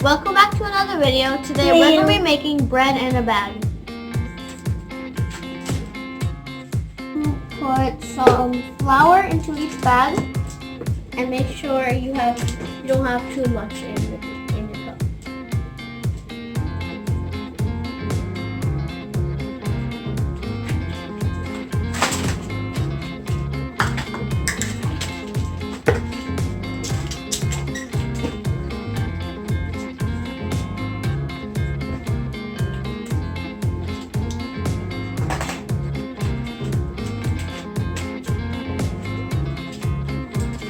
Welcome back to another video. Today we're going to be making bread in a bag. Put some flour into each bag and make sure you don't have too much in your cup.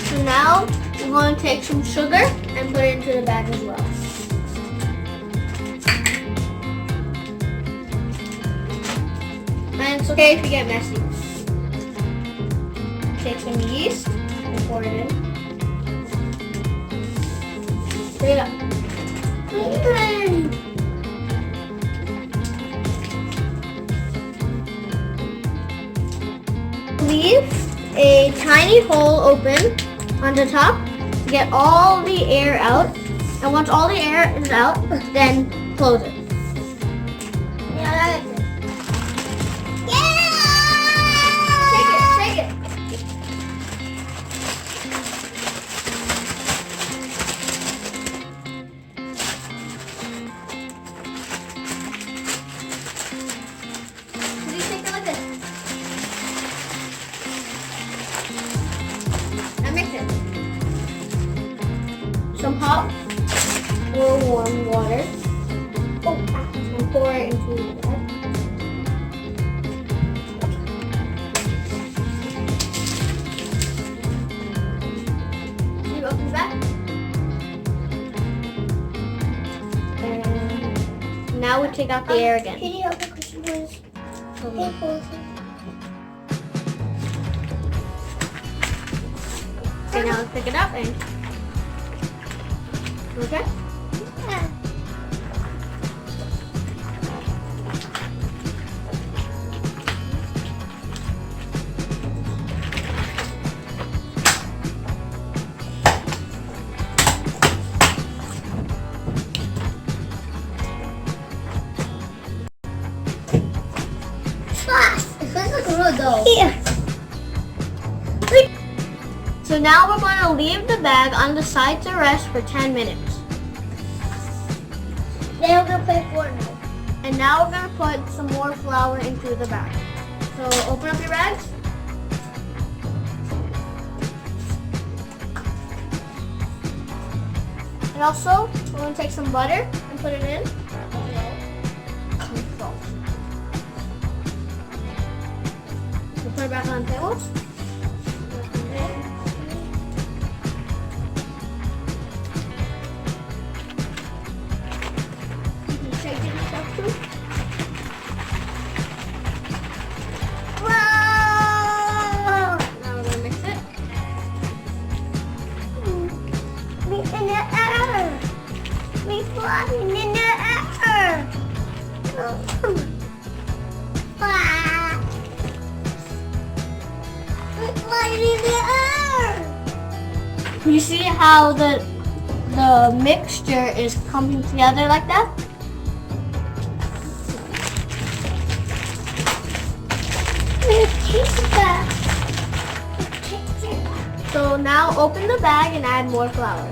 So now we're going to take some sugar and put it into the bag as well. And it's okay if you get messy. Take some yeast and pour it in. Stir it up. Leave a tiny hole open on the top to get all the air out. And once all the air is out, then close it. Shake it. Please shake it like this. Now mix it. Some hot or warm water. And pour it into the bag. You open the bag. And now we take out the air again. Can you open Krishan, please? Okay, now let's pick it up and okay. It feels like real dough. Here. So now we're going to leave the bag on the side to rest for 10 minutes. Then we're gonna play Fortnite. And now we're going to put some more flour into the bag. So open up your bags. And also, we're going to take some butter and put it in. And salt. We'll put it back on the table. Shake it yourself too. Wow! Now we're going to mix it. Me in the air. Me flying in the air. Wow. Me flying in the air. You see how the mixture is coming together like that? So now open the bag and add more flour.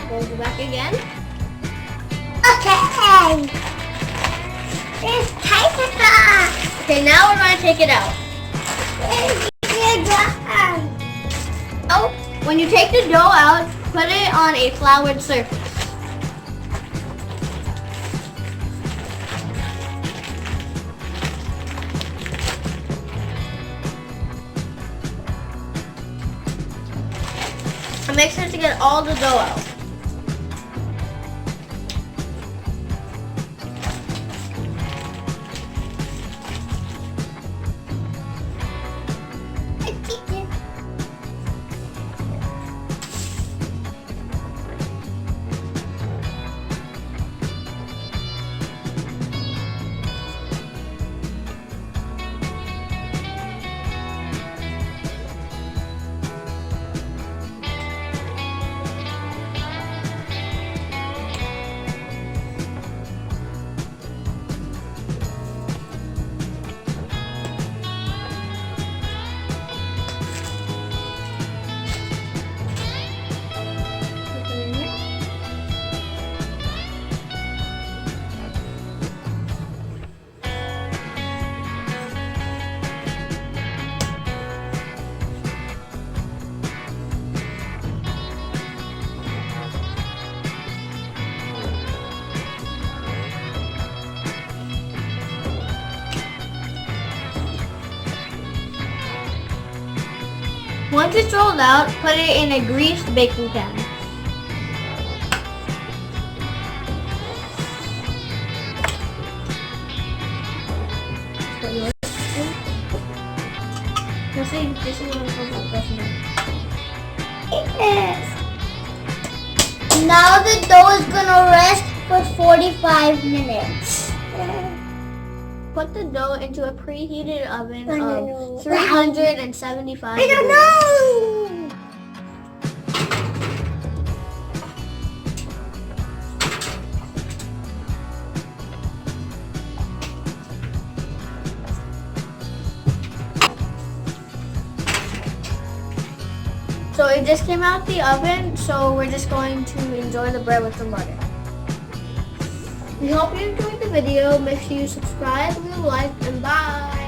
Close it back again. Okay. It's time. Okay, now we're going to take it out. Oh, when you take the dough out, put it on a floured surface. And make sure to get all the dough out. Once it's rolled out, put it in a greased baking pan. Let's see, this is what I'm talking about. Yes. Now the dough is gonna rest for 45 minutes. Put the dough into a preheated oven I of know. 375 I don't degrees. know. So it just came out the oven, so we're just going to enjoy the bread with some butter. We hope you enjoyed the video. Make sure you subscribe, leave a like, and bye.